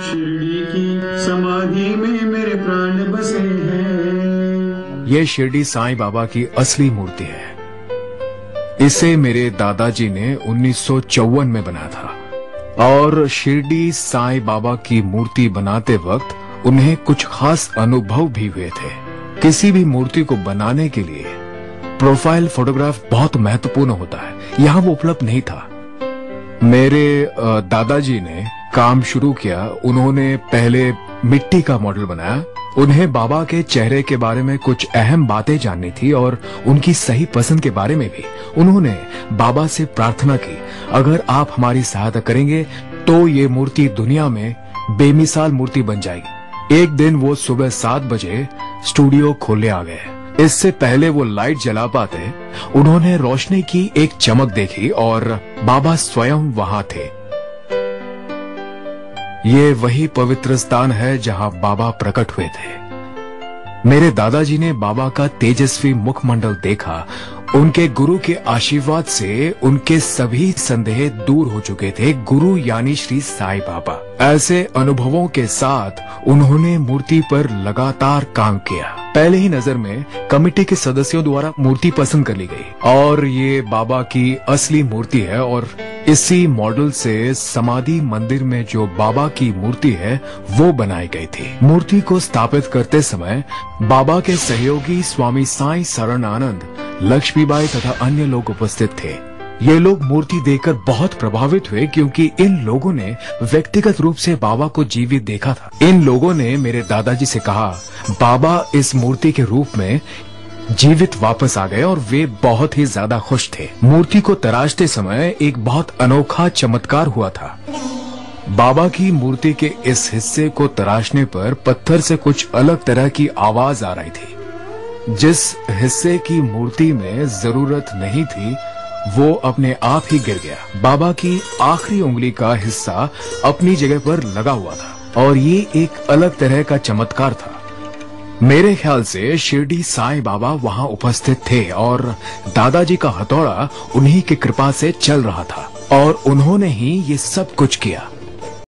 शिरडी की समाधि में मेरे प्राण बसे हैं। ये शिरडी साईं बाबा की असली मूर्ति है। इसे मेरे दादाजी ने 1954 में बनाया था और शिरडी साईं बाबा की मूर्ति बनाते वक्त उन्हें कुछ खास अनुभव भी हुए थे। किसी भी मूर्ति को बनाने के लिए प्रोफाइल फोटोग्राफ बहुत महत्वपूर्ण होता है। यहाँ वो उपलब्ध नहीं था। मेरे दादाजी ने काम शुरू किया। उन्होंने पहले मिट्टी का मॉडल बनाया। उन्हें बाबा के चेहरे के बारे में कुछ अहम बातें जाननी थी और उनकी सही पसंद के बारे में भी। उन्होंने बाबा से प्रार्थना की, अगर आप हमारी सहायता करेंगे तो ये मूर्ति दुनिया में बेमिसाल मूर्ति बन जाएगी। एक दिन वो सुबह 7 बजे स्टूडियो खोलने आ गए। इससे पहले वो लाइट जला पाते, उन्होंने रोशनी की एक चमक देखी और बाबा स्वयं वहां थे। ये वही पवित्र स्थान है जहां बाबा प्रकट हुए थे। मेरे दादाजी ने बाबा का तेजस्वी मुखमंडल देखा। उनके गुरु के आशीर्वाद से उनके सभी संदेह दूर हो चुके थे। गुरु यानी श्री साईं बाबा। ऐसे अनुभवों के साथ उन्होंने मूर्ति पर लगातार काम किया। पहले ही नजर में कमेटी के सदस्यों द्वारा मूर्ति पसंद कर ली गई और ये बाबा की असली मूर्ति है। और इसी मॉडल से समाधि मंदिर में जो बाबा की मूर्ति है वो बनाई गई थी। मूर्ति को स्थापित करते समय बाबा के सहयोगी स्वामी साईं शरणानंद, लक्ष्मीबाई तथा अन्य लोग उपस्थित थे। ये लोग मूर्ति देखकर बहुत प्रभावित हुए क्योंकि इन लोगों ने व्यक्तिगत रूप से बाबा को जीवित देखा था। इन लोगों ने मेरे दादाजी से कहा, बाबा इस मूर्ति के रूप में जीवित वापस आ गए और वे बहुत ही ज्यादा खुश थे। मूर्ति को तराशते समय एक बहुत अनोखा चमत्कार हुआ था। बाबा की मूर्ति के इस हिस्से को तराशने पर पत्थर से कुछ अलग तरह की आवाज आ रही थी। जिस हिस्से की मूर्ति में जरूरत नहीं थी वो अपने आप ही गिर गया। बाबा की आखिरी उंगली का हिस्सा अपनी जगह पर लगा हुआ था और ये एक अलग तरह का चमत्कार था। मेरे ख्याल से शिरडी साईं बाबा वहां उपस्थित थे और दादाजी का हथौड़ा उन्हीं की कृपा से चल रहा था और उन्होंने ही ये सब कुछ किया।